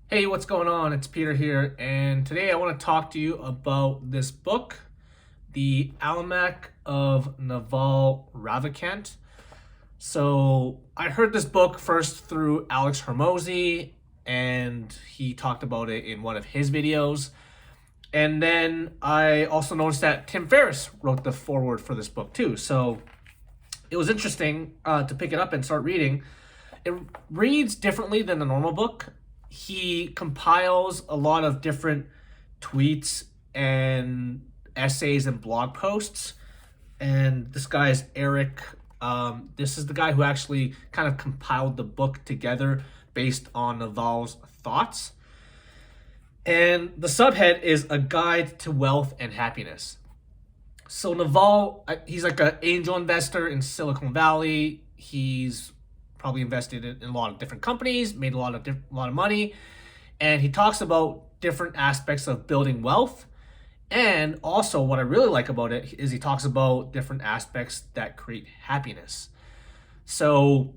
Hey, what's going on? It's Peter here, and today I want to talk to you about this book, The Almanack of Naval Ravikant. So, I heard this book first through Alex Hermosi, and he talked about it in one of his videos. And then I also noticed that Tim Ferriss wrote the foreword for this book too. So, it was interesting to pick it up and start reading. It reads differently than the normal book. He compiles a lot of different tweets and essays and blog posts. And this guy is Eric. This is the guy who actually kind of compiled the book together based on Naval's thoughts. And the subhead is A Guide to Wealth and Happiness. So Naval, he's like an angel investor in Silicon Valley. He's probably invested in a lot of different companies, made a lot of money, and he talks about different aspects of building wealth. And also, what I really like about it is he talks about different aspects that create happiness. So,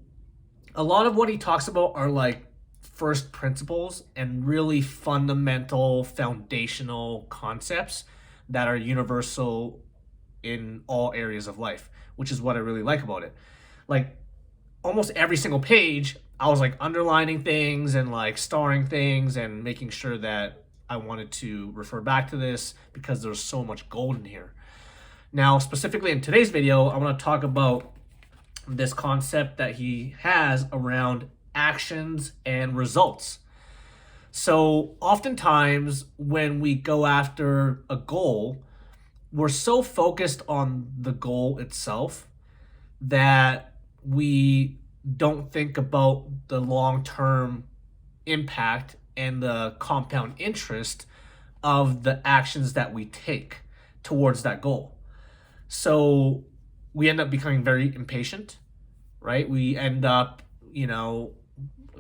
a lot of what he talks about are like first principles and really fundamental, foundational concepts that are universal in all areas of life, which is what I really like about it. Like almost every single page, I was like underlining things and like starring things and making sure that I wanted to refer back to this because there's so much gold in here. Now, specifically in today's video, I want to talk about this concept that he has around actions and results. So, oftentimes when we go after a goal, we're so focused on the goal itself that we don't think about the long-term impact and the compound interest of the actions that we take towards that goal. So we end up becoming very impatient, right? We end up,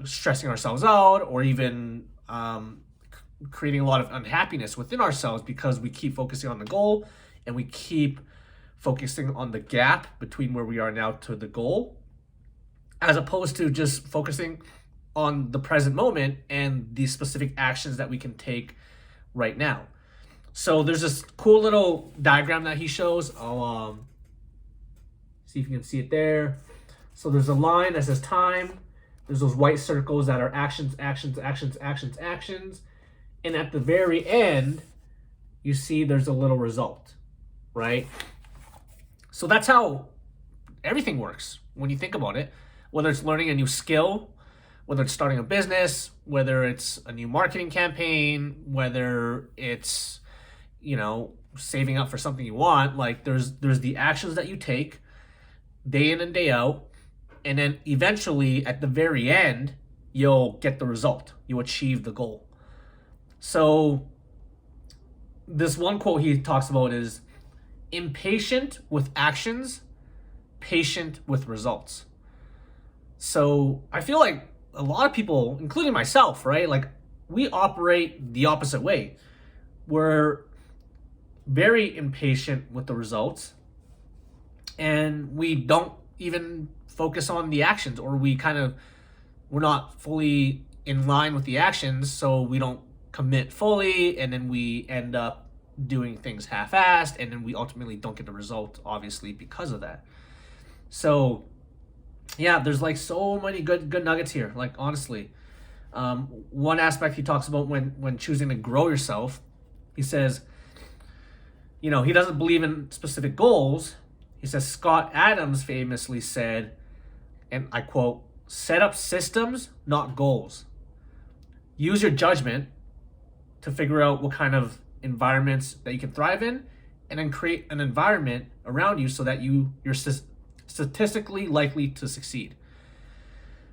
stressing ourselves out or even creating a lot of unhappiness within ourselves because we keep focusing on the goal and we keep focusing on the gap between where we are now to the goal, as opposed to just focusing on the present moment and the specific actions that we can take right now. So there's this cool little diagram that he shows. I'll see if you can see it there. So there's a line that says time. There's those white circles that are actions, actions, actions, actions, actions. And at the very end, you see there's a little result, right? So that's how everything works when you think about it. Whether it's learning a new skill, whether it's starting a business, whether it's a new marketing campaign, whether it's, saving up for something you want, like there's the actions that you take day in and day out, and then eventually at the very end, you'll get the result. You'll achieve the goal. So this one quote he talks about is impatient with actions, patient with results. So I feel like a lot of people, including myself, right? Like we operate the opposite way. We're very impatient with the results and we don't even focus on the actions, or we're not fully in line with the actions. So we don't commit fully and then we end up doing things half-assed and then we ultimately don't get the result, obviously, because of that. So yeah, there's like so many good nuggets here. Like honestly, one aspect he talks about when choosing to grow yourself, he says, he doesn't believe in specific goals. He says Scott Adams famously said, and I quote, "Set up systems, not goals. Use your judgment to figure out what kind of environments that you can thrive in, and then create an environment around you so that you're statistically likely to succeed."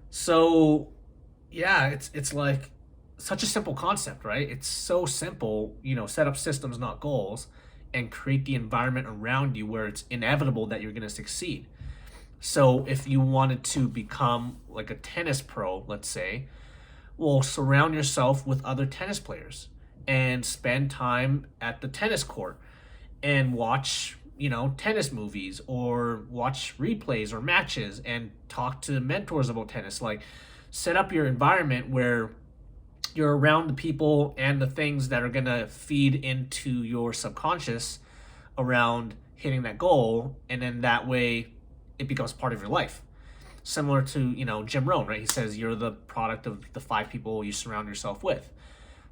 So yeah, it's like such a simple concept, right? It's so simple, set up systems, not goals, and create the environment around you where it's inevitable that you're going to succeed. So if you wanted to become like a tennis pro, let's say, well, surround yourself with other tennis players and spend time at the tennis court and watch, tennis movies or watch replays or matches and talk to mentors about tennis. Like set up your environment where you're around the people and the things that are going to feed into your subconscious around hitting that goal, and then that way it becomes part of your life. Similar to, Jim Rohn, right? He says you're the product of the 5 people you surround yourself with.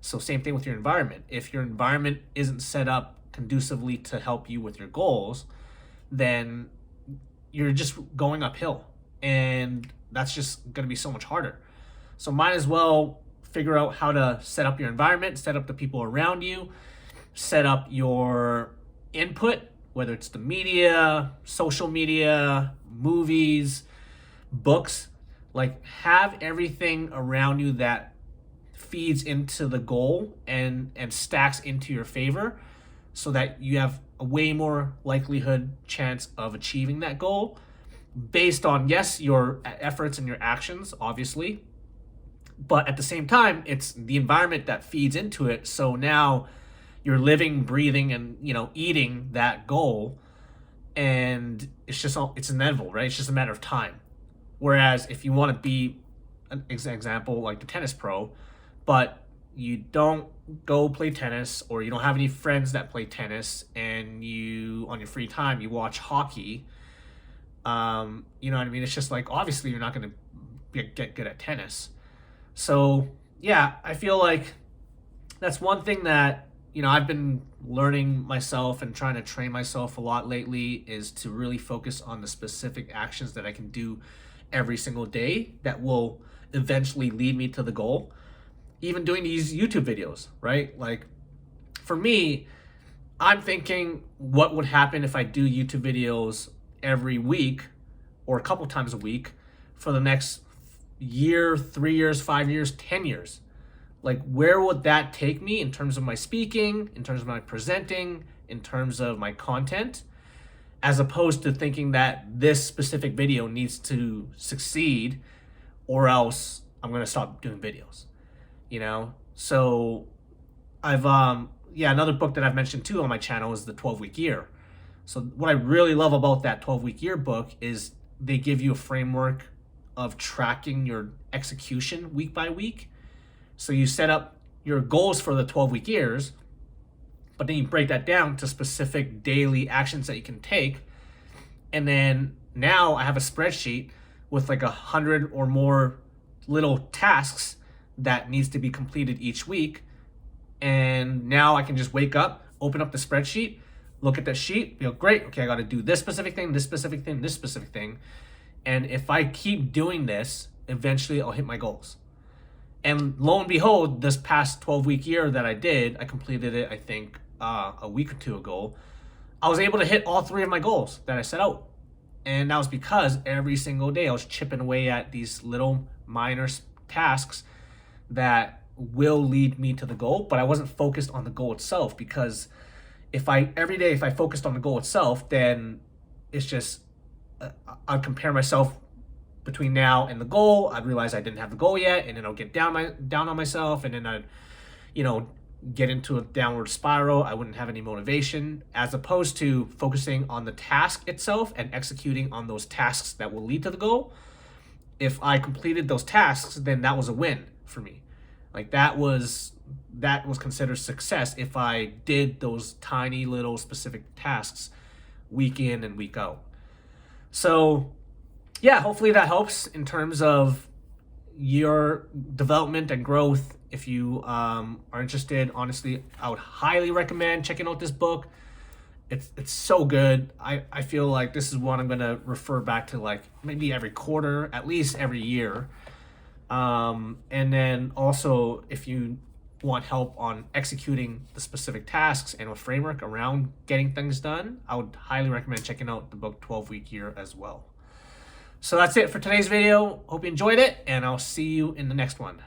So same thing with your environment. If your environment isn't set up conducively to help you with your goals, then you're just going uphill, and that's just going to be so much harder. So might as well figure out how to set up your environment, set up the people around you, set up your input, whether it's the media, social media, movies, books. Like, have everything around you that feeds into the goal and stacks into your favor, so that you have a way more likelihood chance of achieving that goal based on, yes, your efforts and your actions, obviously, but at the same time, it's the environment that feeds into it. So now you're living, breathing, and eating that goal, and it's inevitable, right? It's just a matter of time. Whereas if you want to be an example like the tennis pro, but you don't go play tennis, or you don't have any friends that play tennis, and you, on your free time, you watch hockey, you know what I mean? It's just like, obviously you're not going to get good at tennis. So yeah, I feel like that's one thing that, I've been learning myself and trying to train myself a lot lately, is to really focus on the specific actions that I can do every single day that will eventually lead me to the goal. Even doing these YouTube videos, right? Like, for me, I'm thinking, what would happen if I do YouTube videos every week or a couple times a week for the next year, 3 years, 5 years, 10 years? Like, where would that take me in terms of my speaking, in terms of my presenting, in terms of my content, as opposed to thinking that this specific video needs to succeed or else I'm going to stop doing videos. So I've another book that I've mentioned too on my channel is the 12-week year. So what I really love about that 12-week year book is they give you a framework of tracking your execution week by week. So you set up your goals for the 12-week years, but then you break that down to specific daily actions that you can take. And then now I have a spreadsheet with like 100 or more little tasks that needs to be completed each week. And now I can just wake up, open up the spreadsheet, look at that sheet, be like, great, okay, I got to do this specific thing, this specific thing, this specific thing. And if I keep doing this, eventually I'll hit my goals. And lo and behold, this past 12-week year that I did, I completed it, I think, a week or two ago. I was able to hit all 3 of my goals that I set out. And that was because every single day I was chipping away at these little minor tasks that will lead me to the goal, but I wasn't focused on the goal itself, because every day if I focused on the goal itself, then it's just, I'd compare myself between now and the goal. I'd realize I didn't have the goal yet, and then I'll get down on myself, and then I'd, get into a downward spiral. I wouldn't have any motivation, as opposed to focusing on the task itself and executing on those tasks that will lead to the goal. If I completed those tasks, then that was a win for me. Like, that was considered success if I did those tiny little specific tasks week in and week out. So yeah, hopefully that helps in terms of your development and growth. If you are interested, honestly, I would highly recommend checking out this book. It's so good. I feel like this is one I'm going to refer back to, like, maybe every quarter, at least every year. And then also, if you want help on executing the specific tasks and a framework around getting things done, I would highly recommend checking out the book 12-Week Year as well. So that's it for today's video. Hope you enjoyed it, and I'll see you in the next one.